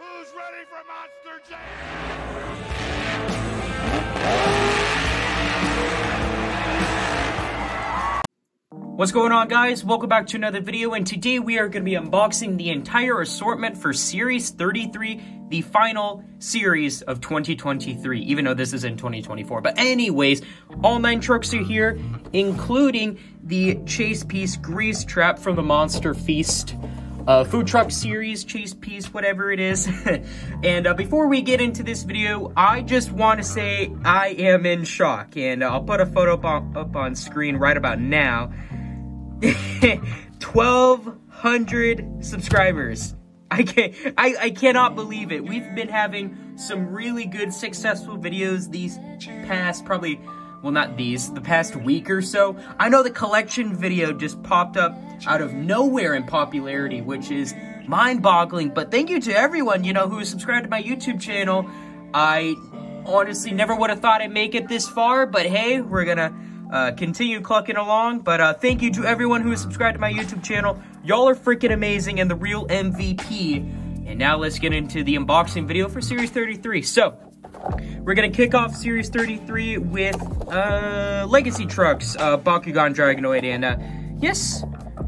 Who's ready for Monster Jam? What's going on, guys? Welcome back to another video, and today we are going to be unboxing the entire assortment for Series 33, the final series of 2023, even though this is in 2024. But anyways, all 9 trucks are here, including the Chase Piece Grease Trap from the Monster Feast food truck series, Chase Piece, whatever it is. And before we get into this video, I just want to say I am in shock, and I'll put a photo up on screen right about now. 1,200 subscribers. I cannot believe it. We've been having some really good, successful videos these past, probably, well, not these, the past week or so. I know the collection video just popped up out of nowhere in popularity, which is mind-boggling. But thank you to everyone, you know, who is subscribed to my YouTube channel. I honestly never would have thought I'd make it this far, but hey, we're gonna continue clucking along. But thank you to everyone who is subscribed to my YouTube channel. Y'all are freaking amazing and the real MVP. And now let's get into the unboxing video for Series 33. So, we're gonna kick off Series 33 with Legacy Trucks, Bakugon Dragonoid, and yes,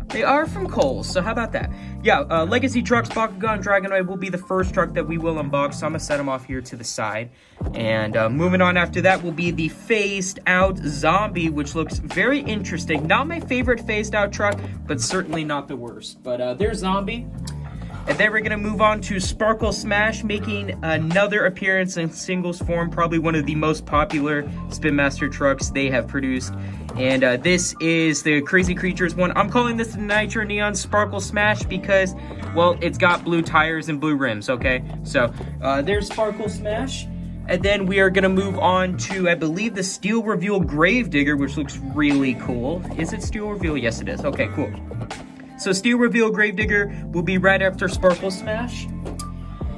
they are from Kohl's, so how about that? Yeah, Legacy Trucks, Bakugon Dragonoid will be the first truck that we will unbox, so I'm gonna set them off here to the side. And moving on after that will be the Phaed Out Zombie, which looks very interesting. Not my favorite Phaed Out truck, but certainly not the worst. But there's Zombie. And then we're going to move on to Sparkle Smash, making another appearance in singles form, probably one of the most popular Spin Master trucks they have produced. And this is the Crazy Creatures one. I'm calling this the Nitro Neon Sparkle Smash because, well, it's got blue tires and blue rims, okay? So, there's Sparkle Smash. And then we are going to move on to, I believe, the Steel Reveal Gravedigger, which looks really cool. Is it Steel Reveal? Yes, it is. Okay, cool. So Steel Reveal Gravedigger will be right after Sparkle Smash.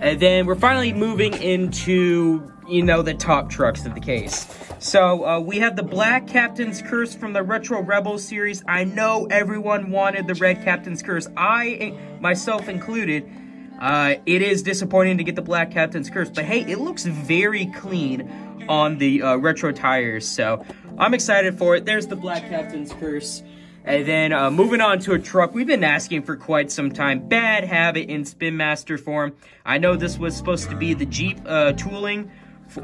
And then we're finally moving into, you know, the top trucks of the case. So we have the Black Captain's Curse from the Retro Rebels series. I know everyone wanted the Red Captain's Curse, I myself included. It is disappointing to get the Black Captain's Curse, but hey, it looks very clean on the retro tires. So I'm excited for it. There's the Black Captain's Curse. And then moving on to a truck we've been asking for quite some time, Bad Habit in Spin Master form. I know this was supposed to be the Jeep tooling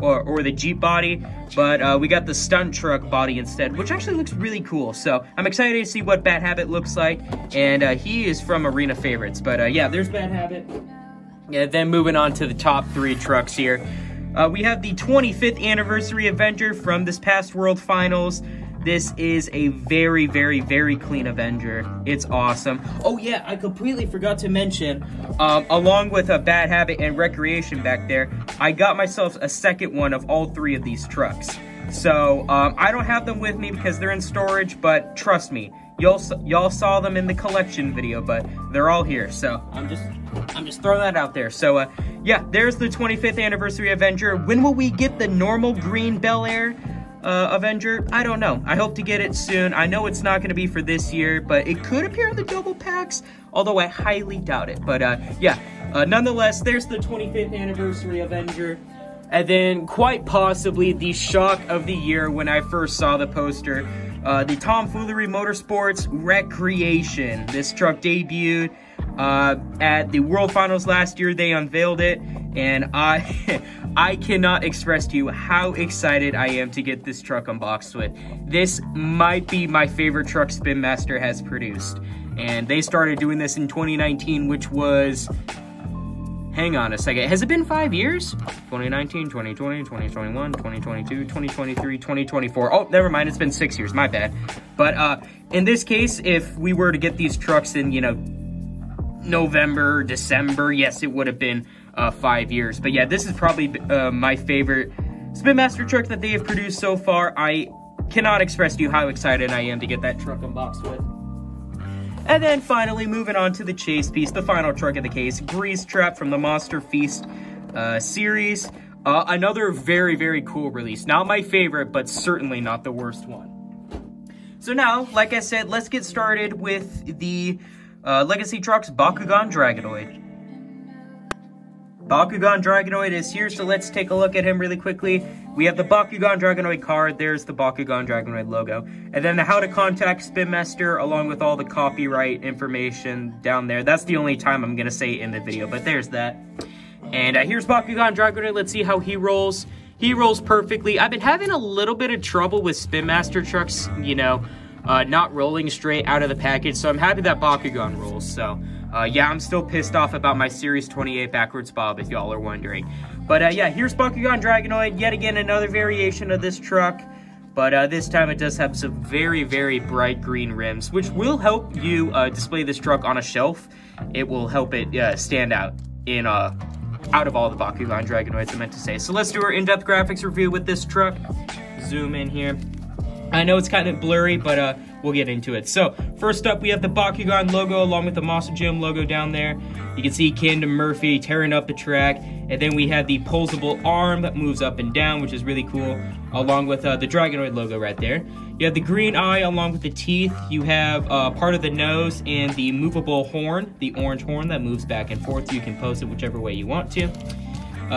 or the Jeep body, but we got the stunt truck body instead, which actually looks really cool. So I'm excited to see what Bad Habit looks like, and he is from Arena Favorites. But yeah, there's Bad Habit. And then moving on to the top 3 trucks here. We have the 25th Anniversary Avenger from this past World Finals. This is a very, very, very clean Avenger. It's awesome. Oh yeah, I completely forgot to mention, along with a Bad Habit and Wreckreation back there, I got myself a second one of all 3 of these trucks. So, I don't have them with me because they're in storage, but trust me, y'all saw them in the collection video, but they're all here. So, I'm just throwing that out there. So, yeah, there's the 25th Anniversary Avenger. When will we get the normal green Bel Air Avenger? I don't know. I hope to get it soon. I know it's not going to be for this year, but it could appear in the double packs, although I highly doubt it. But yeah, nonetheless, there's the 25th Anniversary Avenger. And then quite possibly the shock of the year when I first saw the poster, the Tomfoolery Motorsports Wreckreation. This truck debuted at the World Finals last year. They unveiled it, and I cannot express to you how excited I am to get this truck unboxed with. This might be my favorite truck Spin Master has produced, and they started doing this in 2019, which was, hang on a second, has it been 5 years? 2019, 2020, 2021, 2022, 2023, 2024. Oh, never mind, it's been 6 years, my bad. But in this case, if we were to get these trucks in, you know, November, December, yes, it would have been 5 years. But yeah, this is probably my favorite Spin Master truck that they have produced so far. I cannot express to you how excited I am to get that truck unboxed with. And then finally, moving on to the Chase Piece, the final truck of the case, Grease Trap from the Monster Feast series. Another very, very cool release. Not my favorite, but certainly not the worst one. So now, like I said, let's get started with the Legacy Trucks Bakugon Dragonoid. Bakugon Dragonoid is here, so let's take a look at him really quickly. We have the Bakugon Dragonoid card, there's the Bakugon Dragonoid logo. And then the how to contact Spin Master, along with all the copyright information down there. That's the only time I'm going to say it in the video, but there's that. And here's Bakugon Dragonoid, let's see how he rolls. He rolls perfectly. I've been having a little bit of trouble with Spin Master trucks, you know, not rolling straight out of the package, so I'm happy that Bakugon rolls, so... yeah, I'm still pissed off about my Series 28 backwards bob, if y'all are wondering. But, yeah, here's Bakugon Dragonoid. Yet again, another variation of this truck. But, this time it does have some very, very bright green rims, which will help you, display this truck on a shelf. It will help it, stand out in, out of all the Bakugon Dragonoids, I meant to say. So let's do our in-depth graphics review with this truck. Zoom in here. I know it's kind of blurry, but, we'll get into it. So, first up, we have the Bakugan logo along with the Monster Jam logo down there. You can see Kingdom Murphy tearing up the track. And then we have the posable arm that moves up and down, which is really cool, along with the Dragonoid logo right there. You have the green eye along with the teeth. You have part of the nose and the movable horn, the orange horn that moves back and forth. You can pose it whichever way you want to.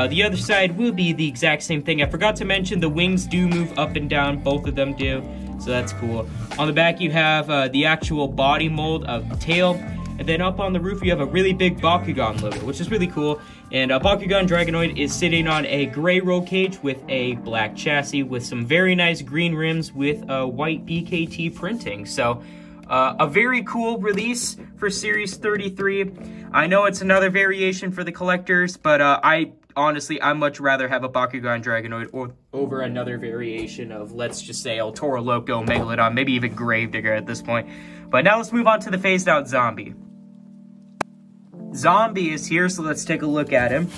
The other side will be the exact same thing. I forgot to mention the wings do move up and down. Both of them do. So that's cool. On the back, you have the actual body mold of the tail. And then up on the roof, you have a really big Bakugan logo, which is really cool. And Bakugan Dragonoid is sitting on a gray roll cage with a black chassis with some very nice green rims with white BKT printing. So a very cool release for Series 33. I know it's another variation for the collectors, but honestly, I'd much rather have a Bakugan Dragonoid over another variation of, let's just say, El Toro Loco, Megalodon, maybe even Gravedigger at this point. But now let's move on to the Phaed Out Zombie. Zombie is here, so let's take a look at him.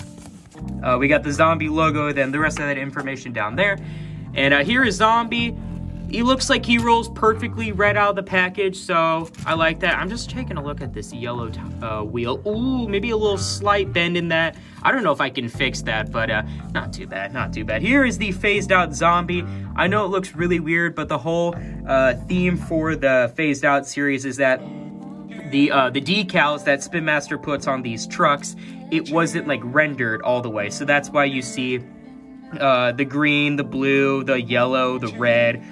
We got the Zombie logo, then the rest of that information down there. And here is Zombie. He looks like he rolls perfectly right out of the package, so I like that. I'm just taking a look at this yellow wheel. Ooh, maybe a little slight bend in that. I don't know if I can fix that, but not too bad, not too bad. Here is the Phaed Out Zombie. I know it looks really weird, but the whole theme for the Phaed Out series is that the decals that Spin Master puts on these trucks, it wasn't like rendered all the way. So that's why you see the green, the blue, the yellow, the red,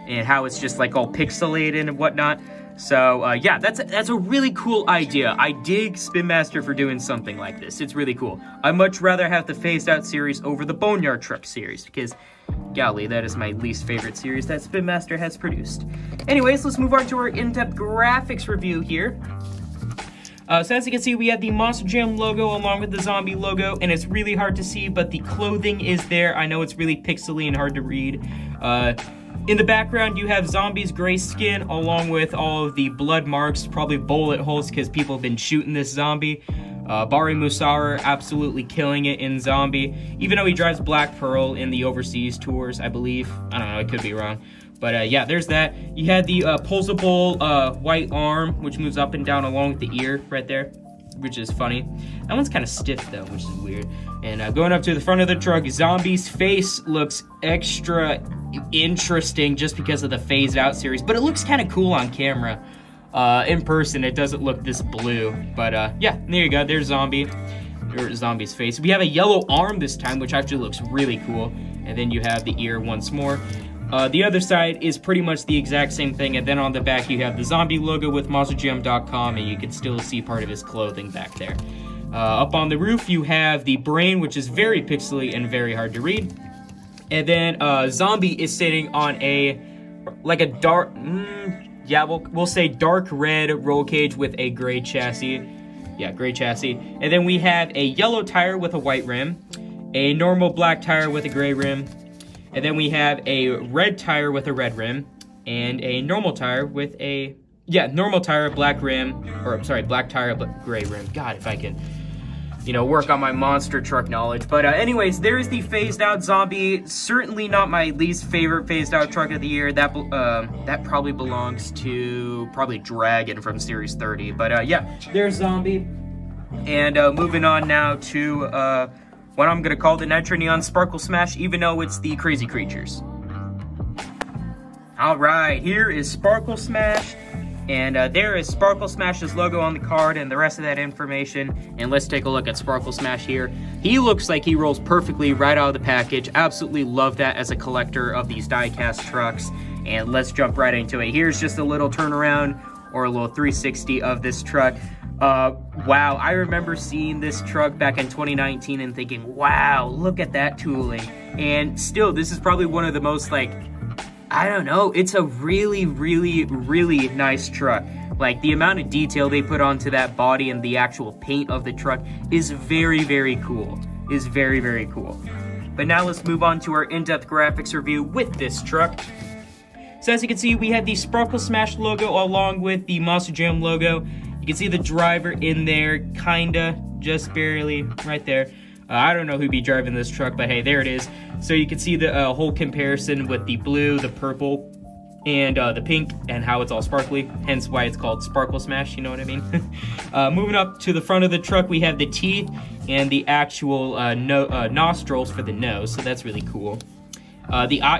and how it's just like all pixelated and whatnot. So yeah, that's a really cool idea. I dig Spin Master for doing something like this. It's really cool. I'd much rather have the Phaed Out series over the Boneyard Truck series because, golly, that is my least favorite series that Spin Master has produced. Anyways, let's move on to our in-depth graphics review here. So as you can see, we have the Monster Jam logo along with the Zombie logo, and it's really hard to see, but the clothing is there. I know it's really pixely and hard to read. In the background, you have Zombie's gray skin along with all of the blood marks, probably bullet holes because people have been shooting this Zombie. Bari Musara absolutely killing it in Zombie, even though he drives Black Pearl in the overseas tours, I believe. I don't know, I could be wrong. But yeah, there's that. You had the posable white arm, which moves up and down along with the ear right there, which is funny. That one's kind of stiff though, which is weird. And going up to the front of the truck, Zombie's face looks extra interesting just because of the Phaed Out series, but it looks kind of cool on camera. In person, it doesn't look this blue, but yeah, there you go. There's Zombie, or Zombie's face. We have a yellow arm this time, which actually looks really cool. And then you have the ear once more. The other side is pretty much the exact same thing, and then on the back you have the Zombie logo with MonsterJam.com, and you can still see part of his clothing back there. Up on the roof you have the brain, which is very pixely and very hard to read. And then Zombie is sitting on a, like a dark, yeah, we'll say dark red roll cage with a gray chassis. Yeah, gray chassis. And then we have a yellow tire with a white rim, a normal black tire with a gray rim, and then we have a red tire with a red rim, and a normal tire with a, yeah, normal tire, black rim, or I'm sorry, black tire, but gray rim. God, if I can, you know, work on my monster truck knowledge. But anyways, there's the Phaed Out Zombie. Certainly not my least favorite Phaed Out truck of the year. That probably belongs to Dragon from Series 30. But yeah, there's Zombie. And moving on now to what I'm gonna call the Nitro Neon Sparkle Smash, even though it's the Crazy Creatures. All right, here is Sparkle Smash. And there is Sparkle Smash's logo on the card and the rest of that information. And let's take a look at Sparkle Smash here. He looks like he rolls perfectly right out of the package. Absolutely love that as a collector of these die-cast trucks. And let's jump right into it. Here's just a little turnaround or a little 360 of this truck. Wow, I remember seeing this truck back in 2019 and thinking, wow, look at that tooling. And still, this is probably one of the most, like, I don't know, it's a really, really, really nice truck. Like, the amount of detail they put onto that body and the actual paint of the truck is very, very cool. Is very, very cool. But now let's move on to our in-depth graphics review with this truck. So as you can see, we have the Sparkle Smash logo along with the Monster Jam logo. You can see the driver in there, kinda, just barely, right there. I don't know who'd be driving this truck, but hey, there it is. So you can see the whole comparison with the blue, the purple, and the pink, and how it's all sparkly, hence why it's called Sparkle Smash, you know what I mean? Moving up to the front of the truck, we have the teeth and the actual nostrils for the nose, so that's really cool.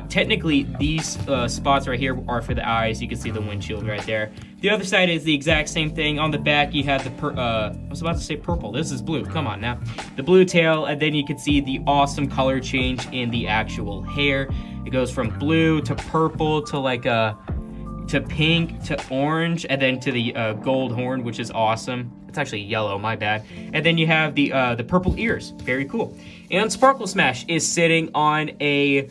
Technically, these spots right here are for the eyes. You can see the windshield right there. The other side is the exact same thing. On the back, you have the, I was about to say purple. This is blue. Come on now. The blue tail, and then you can see the awesome color change in the actual hair. It goes from blue to purple to like to pink to orange, and then to the gold horn, which is awesome. It's actually yellow, my bad. And then you have the purple ears. Very cool. And Sparkle Smash is sitting on a...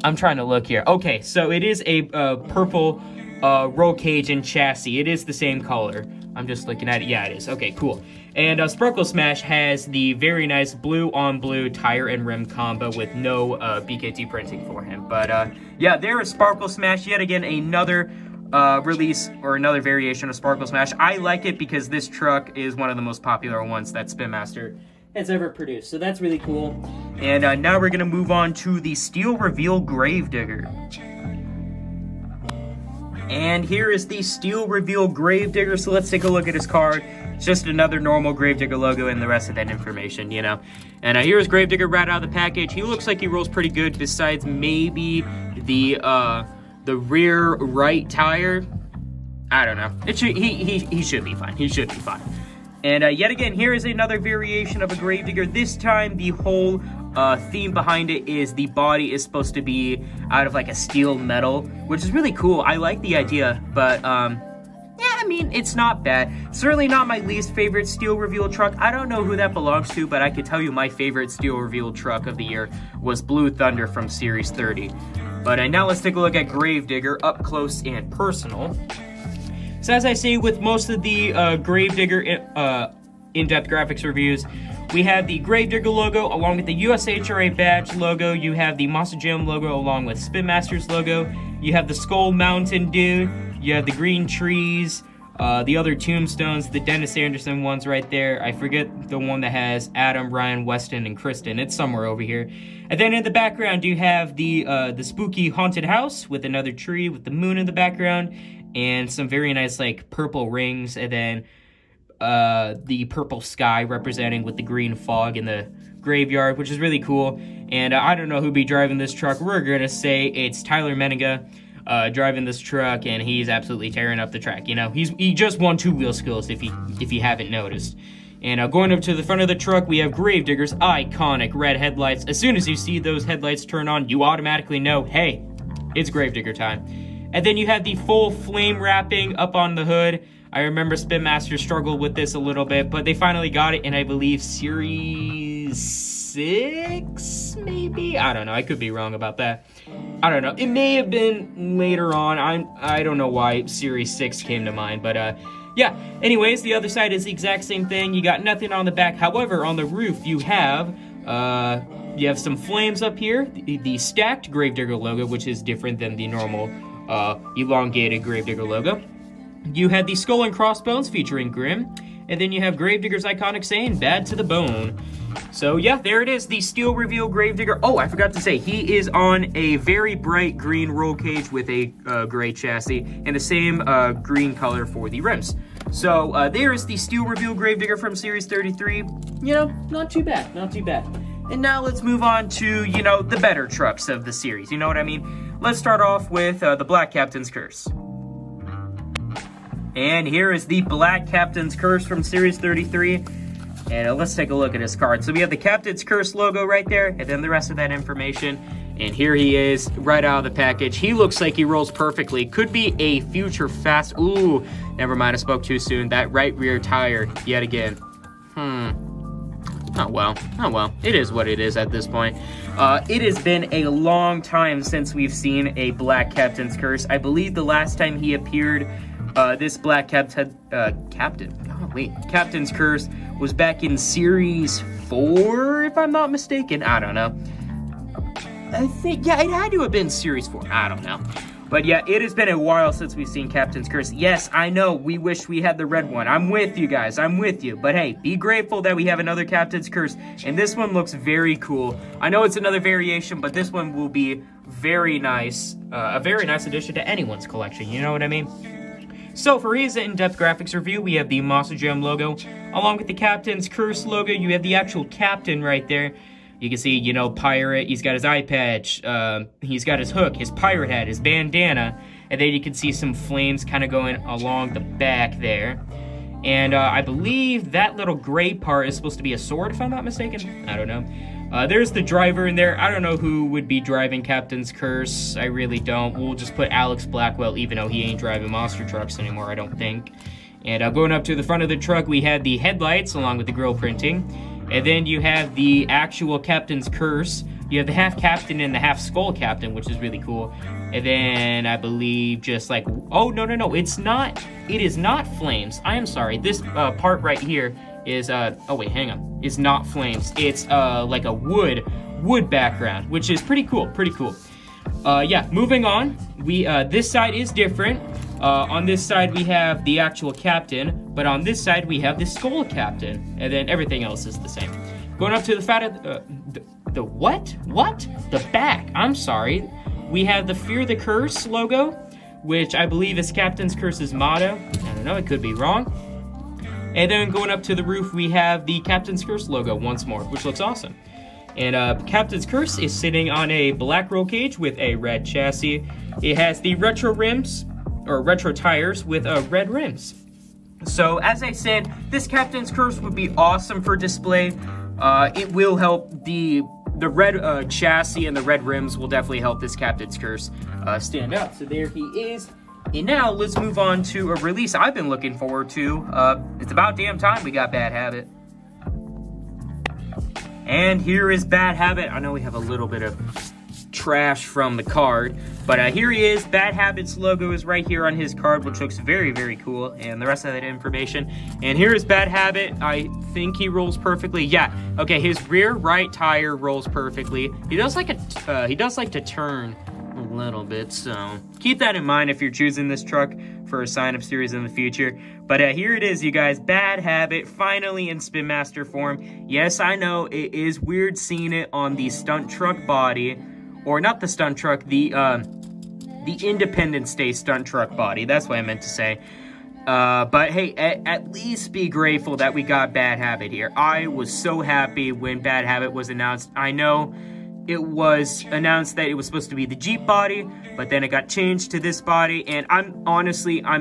I'm trying to look here. Okay, so it is a purple roll cage and chassis. It is the same color. I'm just looking at it. Yeah, it is. Okay, cool. And Sparkle Smash has the very nice blue on blue tire and rim combo with no BKT printing for him. But yeah, there is Sparkle Smash. Yet again, another release or another variation of Sparkle Smash. I like it because this truck is one of the most popular ones that Spin Master has ever produced, so that's really cool. And now we're gonna move on to the Steel Reveal Gravedigger. And here is the Steel Reveal Gravedigger, so let's take a look at his card. It's just another normal Gravedigger logo and the rest of that information, you know. And here's Gravedigger right out of the package. He looks like he rolls pretty good, besides maybe the rear right tire. I don't know. It should, he should be fine. He should be fine. And yet again, here is another variation of a Gravedigger. This time, the whole theme behind it is the body is supposed to be out of like a steel metal, which is really cool. I like the idea, but yeah, I mean, it's not bad. Certainly not my least favorite Steel Reveal truck. I don't know who that belongs to, but I could tell you my favorite Steel Reveal truck of the year was Blue Thunder from Series 30. But now let's take a look at Gravedigger up close and personal. So as I say, with most of the Gravedigger in-depth graphics reviews, we have the Gravedigger logo along with the USHRA badge logo. You have the Monster Jam logo along with Spin Master's logo. You have the Skull Mountain dude. You have the green trees, the other tombstones, the Dennis Anderson ones right there. I forget the one that has Adam, Ryan, Weston, and Kristen. It's somewhere over here. And then in the background, you have the spooky haunted house with another tree with the moon in the background. And some very nice, like, purple rings, and then the purple sky representing with the green fog in the graveyard, which is really cool. And I don't know who'd be driving this truck. We're gonna say it's Tyler Menninga driving this truck, and he's absolutely tearing up the track. You know, he just won 2 wheel skills if you haven't noticed. And going up to the front of the truck, we have Gravedigger's iconic red headlights. As soon as you see those headlights turn on, you automatically know, hey, it's Gravedigger time. And then you have the full flame wrapping up on the hood. I remember Spin Master struggled with this a little bit, but they finally got it in, I believe, Series 6, maybe? I don't know. I could be wrong about that. I don't know. It may have been later on. I don't know why Series 6 came to mind, but yeah. Anyways, the other side is the exact same thing. You got nothing on the back. However, on the roof, you have some flames up here. The stacked Gravedigger logo, which is different than the normal elongated Gravedigger logo. You had the skull and crossbones featuring Grim, and then you have Gravedigger's iconic saying, bad to the bone. So yeah, there it is, the Steel Reveal Gravedigger. Oh, I forgot to say, he is on a very bright green roll cage with a gray chassis, and the same green color for the rims. So there is the Steel Reveal Gravedigger from Series 33. You know, not too bad, not too bad. And now let's move on to, you know, the better trucks of the series, you know what I mean? Let's start off with the Black Captain's Curse. And here is the Black Captain's Curse from Series 33. And let's take a look at his card. So we have the Captain's Curse logo right there, and then the rest of that information. And here he is, right out of the package. He looks like he rolls perfectly. Could be a future fast... Ooh, never mind, I spoke too soon. That right rear tire, yet again. Oh well. It is what it is at this point. It has been a long time since we've seen a Black Captain's Curse. I believe the last time he appeared, this Black Captain's Curse was back in Series 4, if I'm not mistaken. I don't know. I think, yeah, it had to have been Series 4. I don't know. But yeah, it has been a while since we've seen Captain's Curse. Yes, I know, we wish we had the red one. I'm with you guys, I'm with you. But hey, be grateful that we have another Captain's Curse. And this one looks very cool. I know it's another variation, but this one will be very nice. A very nice addition to anyone's collection, you know what I mean? So for his in-depth graphics review, we have the Monster Jam logo. Along with the Captain's Curse logo, you have the actual Captain right there. You can see, you know, pirate, he's got his eye patch, he's got his hook, his pirate hat, his bandana, and then you can see some flames kind of going along the back there. And I believe that little gray part is supposed to be a sword, if I'm not mistaken. I don't know. There's the driver in there. I don't know who would be driving Captain's Curse. I really don't. We'll just put Alex Blackwell, even though he ain't driving monster trucks anymore, I don't think. And going up to the front of the truck, we had the headlights along with the grill printing. And then you have the actual Captain's Curse. You have the half Captain and the half Skull Captain, which is really cool. And then I believe just like, oh, no, it's not, it is not flames. I am sorry, this part right here is, oh wait, hang on, is not flames. It's like a wood background, which is pretty cool, yeah, moving on, this side is different. On this side, we have the actual Captain, but on this side, we have the Skull Captain, and then everything else is the same. Going up to the the back, I'm sorry. We have the Fear the Curse logo, which I believe is Captain's Curse's motto. I don't know, it could be wrong. And then going up to the roof, we have the Captain's Curse logo once more, which looks awesome. And Captain's Curse is sitting on a black roll cage with a red chassis. It has the retro rims, or retro tires with red rims. So as I said, this Captain's Curse would be awesome for display. It will help the red chassis and the red rims will definitely help this Captain's Curse stand out. So there he is. And now let's move on to a release I've been looking forward to. It's about damn time we got Bad Habit. And here is Bad Habit. I know we have a little bit of trash from the card, but here he is. Bad Habit's logo is right here on his card, which looks very, very cool, and the rest of that information. And here is Bad Habit. I think he rolls perfectly. Yeah, okay, his rear right tire rolls perfectly. He does like to turn a little bit, so keep that in mind if you're choosing this truck for a sign-up series in the future. But here it is, you guys. Bad Habit, finally in Spin Master form. Yes, I know, it is weird seeing it on the stunt truck body, or not the stunt truck, the Independence Day stunt truck body. That's what I meant to say. But hey, at least be grateful that we got Bad Habit here. I was so happy when Bad Habit was announced. I know it was announced that it was supposed to be the Jeep body, but then it got changed to this body, and I'm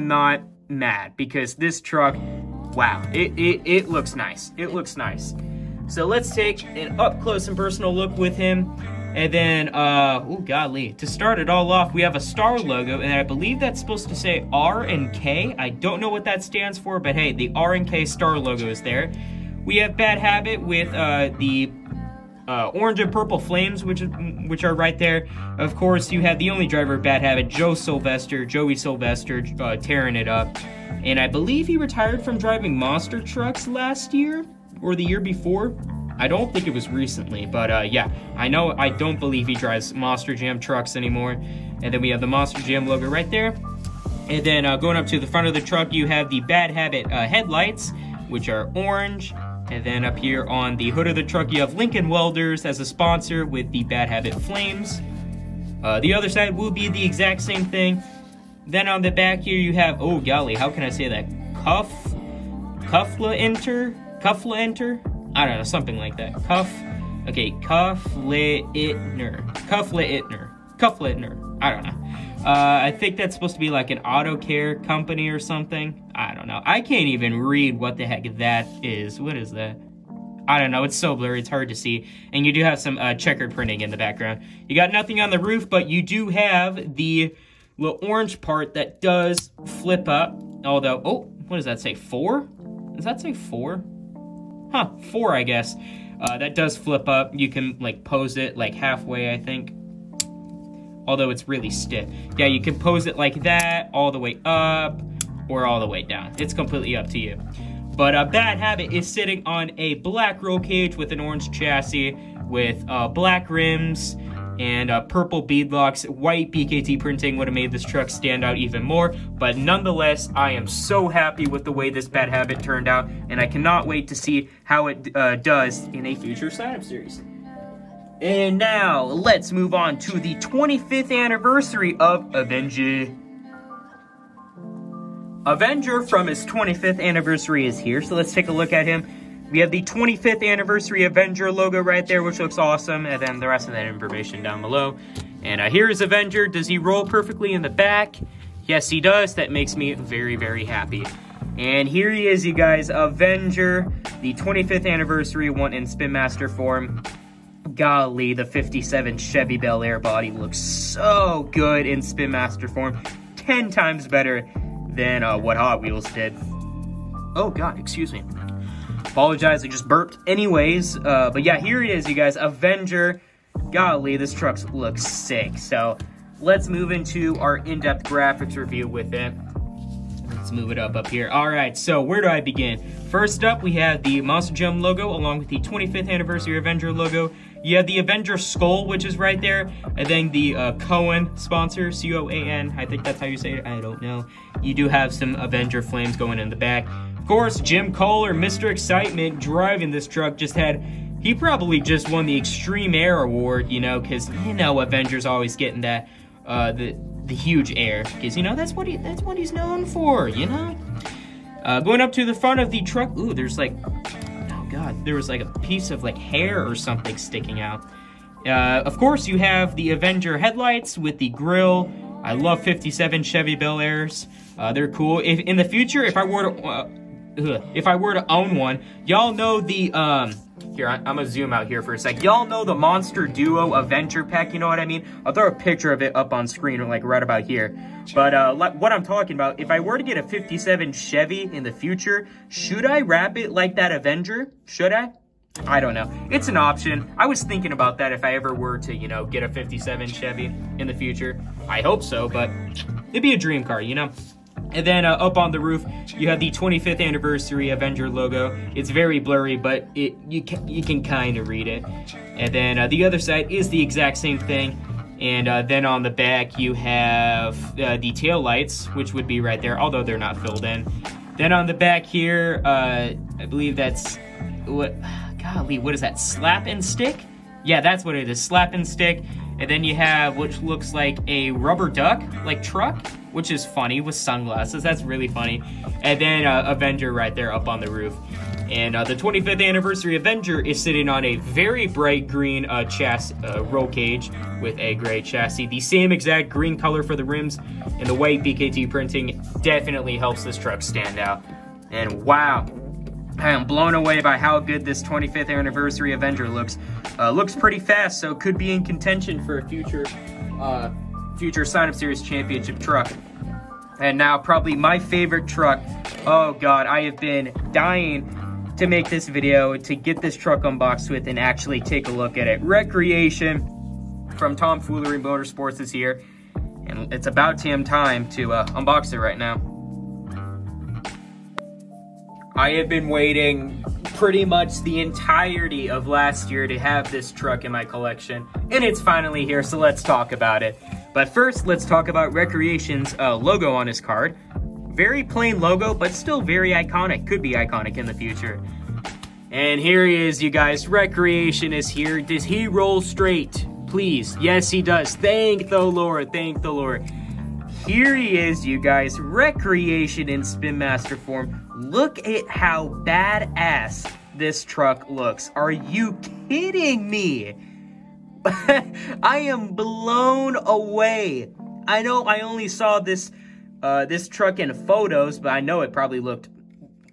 not mad, because this truck, wow, it looks nice. It looks nice. So let's take an up close and personal look with him. And then, oh golly, to start it all off, we have a star logo, and I believe that's supposed to say R and K. I don't know what that stands for, but hey, the R and K star logo is there. We have Bad Habit with the orange and purple flames, which are right there. Of course, you have the only driver of Bad Habit, Joey Sylvester, tearing it up. And I believe he retired from driving monster trucks last year, or the year before. I don't think it was recently, but yeah, I don't believe he drives Monster Jam trucks anymore. And then we have the Monster Jam logo right there. And then going up to the front of the truck, you have the Bad Habit headlights, which are orange. And then up here on the hood of the truck, you have Lincoln Welders as a sponsor with the Bad Habit flames. The other side will be the exact same thing. Then on the back here, you have, oh golly, how can I say that? Cuffla enter? I don't know, something like that. Cuffla Itner. I don't know. I think that's supposed to be like an auto care company or something. I don't know. I can't even read what the heck that is. What is that? I don't know. It's so blurry. It's hard to see. And you do have some checkered printing in the background. You got nothing on the roof, but you do have the little orange part that does flip up. Although, oh, what does that say? 4? Does that say 4? Huh, 4, I guess. That does flip up. You can, like, pose it, like, halfway, I think. Although it's really stiff. Yeah, you can pose it like that, all the way up, or all the way down. It's completely up to you. But Bad Habit is sitting on a black roll cage with an orange chassis, with black rims, and purple beadlocks. White BKT printing would have made this truck stand out even more. But nonetheless, I am so happy with the way this Bad Habit turned out, and I cannot wait to see how it does in a future sign-up series. And now, let's move on to the 25th anniversary of Avenger. Avenger from his 25th anniversary is here, so let's take a look at him. We have the 25th anniversary Avenger logo right there, which looks awesome, and then the rest of that information down below. And here is Avenger. Does he roll perfectly in the back? Yes, he does. That makes me very, very happy. And here he is, you guys, Avenger, the 25th anniversary one in Spin Master form. Golly, the 57 Chevy Bel Air body looks so good in Spin Master form. 10 times better than what Hot Wheels did. Oh god, excuse me. Apologize, I just burped. Anyways, but yeah, here it is, you guys. Avenger. Golly, this truck looks sick. So let's move into our in-depth graphics review with it. Let's move it up here. All right, so where do I begin? First up, we have the Monster Jam logo along with the 25th anniversary Avenger logo. You have the Avenger skull, which is right there, and then the Cohen sponsor, C-O-A-N. I think that's how you say it. I don't know. You do have some Avenger flames going in the back. Of course, Jim Kohler, Mr. Excitement, driving this truck, he probably just won the Extreme Air Award, you know, because, you know, Avenger's always getting that, the huge air, because, you know, that's what he's known for, you know? Going up to the front of the truck, ooh, there's like, oh god, there was like a piece of like hair or something sticking out. Of course, you have the Avenger headlights with the grille. I love 57 Chevy Bel Airs. They're cool. If in the future, if I were to own one, y'all know the here, I'm gonna zoom out here for a sec. Y'all know the Monster Duo Avenger pack, you know what I mean? I'll throw a picture of it up on screen, like right about here. But what I'm talking about, if I were to get a 57 Chevy in the future, should I wrap it like that Avenger? Should I? I don't know. It's an option. I was thinking about that if I ever were to, you know, get a 57 Chevy in the future. I hope so, but it'd be a dream car, you know? And then up on the roof, you have the 25th anniversary Avenger logo. It's very blurry, but you can kind of read it. And then the other side is the exact same thing. And then on the back, you have the tail lights, which would be right there, although they're not filled in. Then on the back here, I believe that's golly, what is that? Slap and stick? Yeah, that's what it is. Slap and stick. And then you have what looks like a rubber duck, like truck, which is funny with sunglasses. That's really funny. And then Avenger right there up on the roof. And the 25th anniversary Avenger is sitting on a very bright green roll cage with a gray chassis. The same exact green color for the rims, and the white BKT printing definitely helps this truck stand out. And wow, I am blown away by how good this 25th anniversary Avenger looks. Looks pretty fast, so could be in contention for a future sign-up series championship truck. And now probably my favorite truck. Oh god, I have been dying to make this video, to get this truck unboxed with and actually take a look at it. Wreckreation from Tomfoolery Motorsports is here, and it's about damn time to unbox it right now. I have been waiting pretty much the entirety of last year to have this truck in my collection, and it's finally here, so let's talk about it. But first, let's talk about Wreckreation's logo on his card. Very plain logo, but still very iconic. Could be iconic in the future. And here he is, you guys. Wreckreation is here. Does he roll straight? Please. Yes, he does. Thank the Lord. Thank the Lord. Here he is, you guys. Wreckreation in Spin Master form. Look at how badass this truck looks. Are you kidding me? I am blown away. I know I only saw this this truck in photos, but I know it probably looked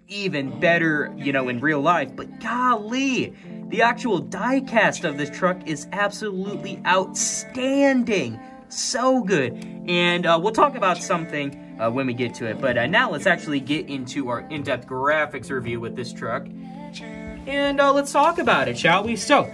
even better, you know, in real life. But golly, the actual die cast of this truck is absolutely outstanding. So good. And we'll talk about something when we get to it. But now let's actually get into our in-depth graphics review with this truck. And let's talk about it, shall we? So,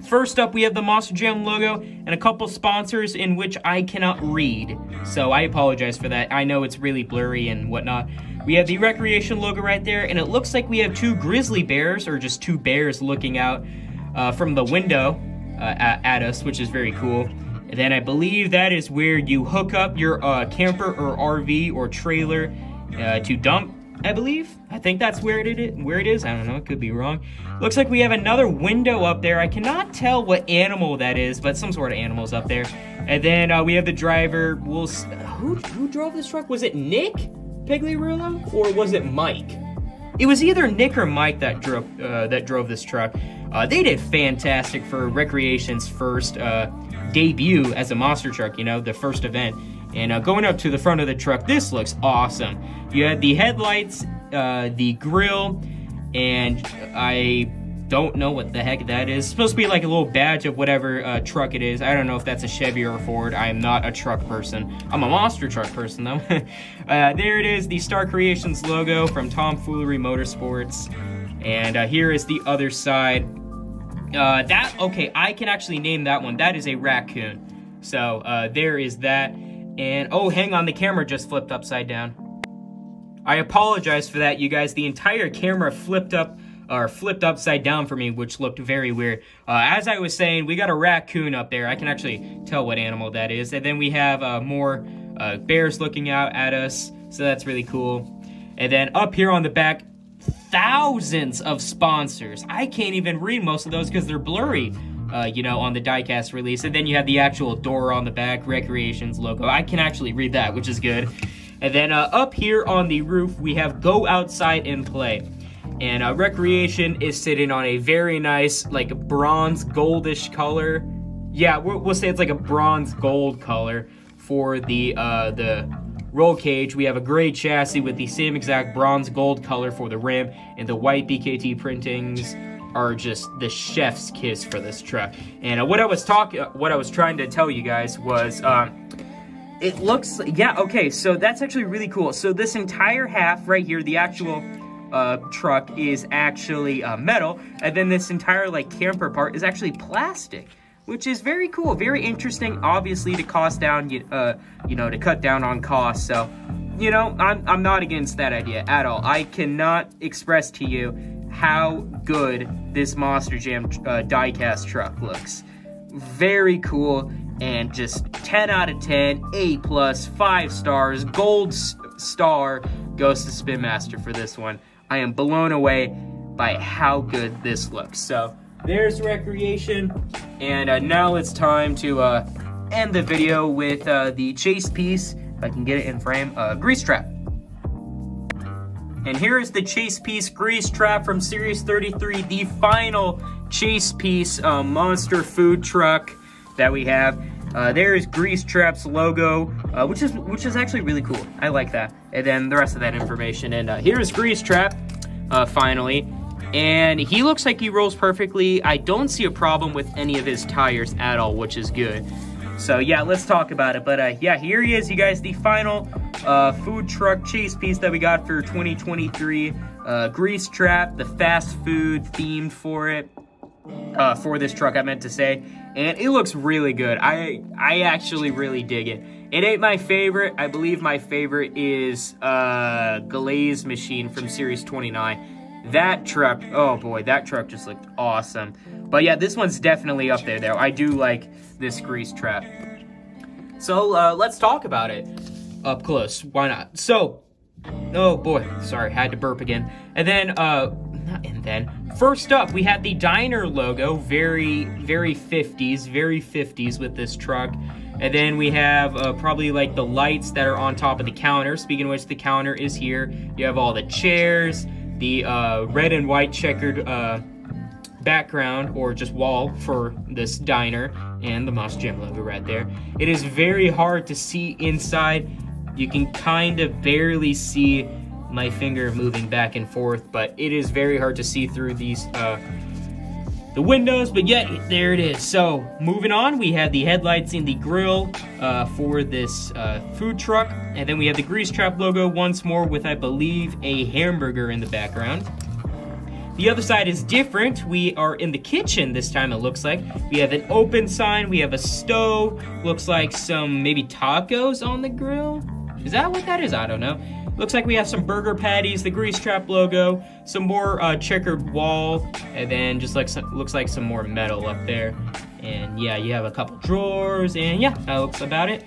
first up, we have the Monster Jam logo and a couple sponsors in which I cannot read. So I apologize for that. I know it's really blurry and whatnot. We have the Wreckreation logo right there, and it looks like we have two grizzly bears, or just two bears looking out from the window at us, which is very cool. And then I believe that is where you hook up your camper or RV or trailer to dump, I believe. I think that's where it is. I don't know, it could be wrong. Looks like we have another window up there. I cannot tell what animal that is, but some sort of animal's up there. And then we have the driver. Who drove this truck? Was it Nick Pigliarullo, or was it Mike? It was either Nick or Mike that drove this truck. They did fantastic for Wreckreation's first debut as a monster truck, you know, the first event. And going up to the front of the truck, this looks awesome. You had the headlights, the grill, and I don't know what the heck that is. It's supposed to be like a little badge of whatever truck it is. I don't know if that's a Chevy or a Ford. I am not a truck person. I'm a monster truck person, though. There it is, the Star Creations logo from Tomfoolery Motorsports. And here is the other side. Okay, I can actually name that one. That is a raccoon. So, there is that. And, oh, hang on, the camera just flipped upside down. I apologize for that, you guys. The entire camera flipped upside down for me, which looked very weird. As I was saying, we got a raccoon up there. I can actually tell what animal that is. And then we have more bears looking out at us, so that's really cool. And then up here on the back, thousands of sponsors. I can't even read most of those because they're blurry, you know, on the diecast release. And then you have the actual door on the back, Wreckreation's logo. I can actually read that, which is good. And then up here on the roof, we have Go Outside and Play. And Wreckreation is sitting on a very nice, like, bronze goldish color. Yeah, we'll say it's like a bronze gold color for the roll cage. We have a gray chassis with the same exact bronze gold color for the rim, and the white BKT printings are just the chef's kiss for this truck. And what I was trying to tell you guys was, it looks, yeah, okay, so that's actually really cool. So this entire half right here, the actual truck is actually metal, and then this entire like camper part is actually plastic, which is very cool, very interesting, obviously to cost down, you know, to cut down on costs. So, you know, I'm not against that idea at all. I cannot express to you how good this Monster Jam diecast truck looks. Very cool, and just 10 out of 10, A+, 5 stars, gold star goes to Spin Master for this one. I am blown away by how good this looks. So, there's Wreckreation, and now it's time to end the video with the chase piece, if I can get it in frame, Grease Trap. And here is the chase piece Grease Trap from Series 33, the final chase piece monster food truck that we have. There is Grease Trap's logo, which is actually really cool. I like that. And then the rest of that information. And here's Grease Trap, finally. And he looks like he rolls perfectly. I don't see a problem with any of his tires at all, which is good. So yeah, let's talk about it. But yeah, here he is, you guys, the final food truck chase piece that we got for 2023. Grease Trap, the fast food themed for it. For this truck, I meant to say. And it looks really good. I actually really dig it. It ain't my favorite. I believe my favorite is Glaze Machine from Series 29. That truck, oh boy, that truck just looked awesome. But yeah, this one's definitely up there though. I do like this Grease Trap. So let's talk about it up close. Why not? So, oh boy, sorry, had to burp again. And then, first up, we had the diner logo, very 50s with this truck. And then we have probably like the lights that are on top of the counter. Speaking of which, the counter is here. You have all the chairs, the red and white checkered background or just wall for this diner and the Monster Jam logo right there. It is very hard to see inside. You can kind of barely see my finger moving back and forth, but it is very hard to see through these the windows, but yet there it is. So moving on, we have the headlights in the grill for this food truck, and then we have the Grease Trap logo once more with, I believe, a hamburger in the background. The other side is different. We are in the kitchen this time, it looks like. We have an open sign, we have a stove, looks like some maybe tacos on the grill. Is that what that is? I don't know. Looks like we have some burger patties, the Grease Trap logo, some more checkered wall, and then just like looks like some more metal up there. And yeah, you have a couple drawers, and yeah, that looks about it.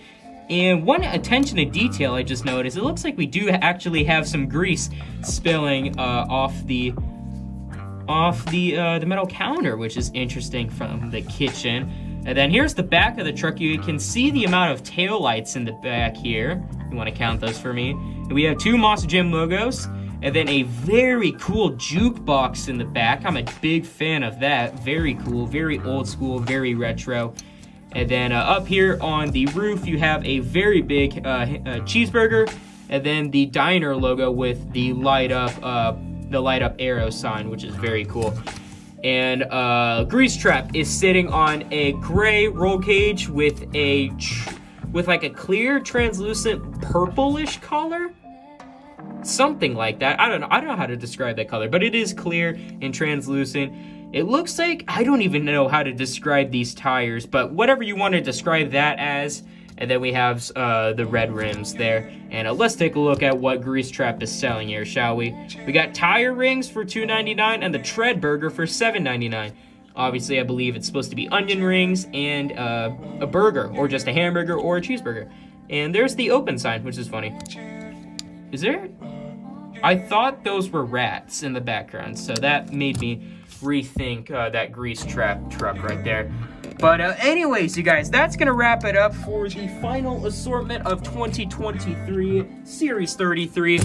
And one attention to detail I just noticed, it looks like we do actually have some grease spilling off the metal counter, which is interesting from the kitchen. And then here's the back of the truck. You can see the amount of taillights in the back here. You want to count those for me. And we have 2 Monster Jam logos, and then a very cool jukebox in the back. I'm a big fan of that. Very cool, very old school, very retro. And then up here on the roof, you have a very big cheeseburger, and then the diner logo with the light up arrow sign, which is very cool. And Grease Trap is sitting on a gray roll cage with like a clear translucent purplish color, something like that. I don't know how to describe that color, but it is clear and translucent. It looks like, I don't even know how to describe these tires, but whatever you want to describe that as. And then we have the red rims there. And let's take a look at what Grease Trap is selling here, shall we? We got tire rings for $2.99 and the tread burger for $7.99. Obviously, I believe it's supposed to be onion rings and a burger, or just a hamburger or a cheeseburger. And there's the open sign, which is funny. Is there? I thought those were rats in the background, so that made me rethink that Grease Trap truck right there. But anyways, you guys, that's gonna wrap it up for the final assortment of 2023 Series 33.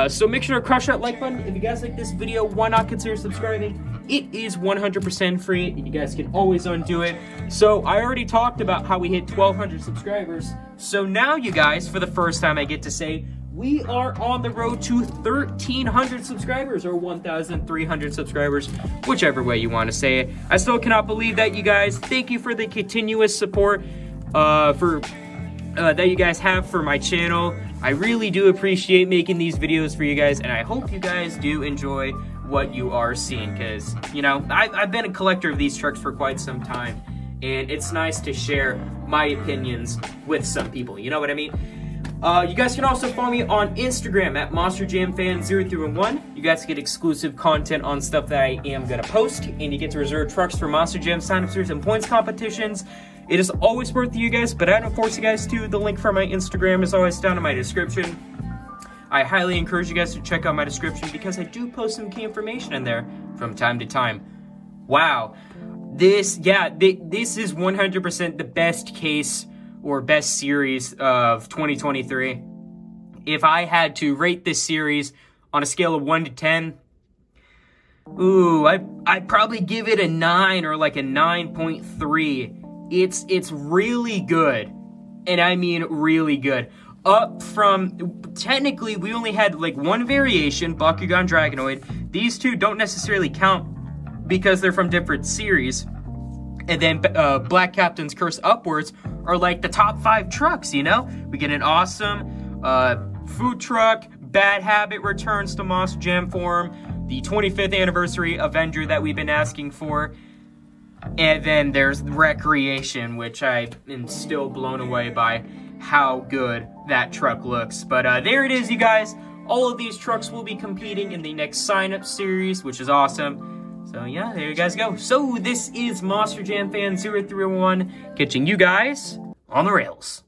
So make sure to crush that like button. If you guys like this video, why not consider subscribing? It is 100% free, and you guys can always undo it. So I already talked about how we hit 1,200 subscribers. So now, you guys, for the first time, I get to say we are on the road to 1,300 subscribers, or 1,300 subscribers, whichever way you want to say it. I still cannot believe that, you guys. Thank you for the continuous support that you guys have for my channel. I really do appreciate making these videos for you guys, and I hope you guys do enjoy what you are seeing, because, you know, I've been a collector of these trucks for quite some time, and it's nice to share my opinions with some people, you know what I mean? You guys can also follow me on Instagram at MonsterJamFan0311. You guys get exclusive content on stuff that I am going to post, and you get to reserve trucks for Monster Jam sign-up series and points competitions. It is always worth it, you guys, but I don't force you guys to. The link for my Instagram is always down in my description. I highly encourage you guys to check out my description because I do post some key information in there from time to time. Wow. This is 100% the best case or best series of 2023. If I had to rate this series on a scale of 1 to 10, ooh, I'd probably give it a 9 or like a 9.3. It's really good, and I mean really good. Up from, technically, we only had like one variation, Bakugon Dragonoid. These two don't necessarily count because they're from different series. And then Black Captain's Curse Upwards are like the top 5 trucks, you know? We get an awesome food truck, Bad Habit returns to Monster Jam form, the 25th Anniversary Avenger that we've been asking for, and then there's Wreckreation, which I am still blown away by how good that truck looks. But there it is, you guys. All of these trucks will be competing in the next sign-up series, which is awesome. So yeah, there you guys go. So this is Monster Jam Fan 0301 catching you guys on the rails.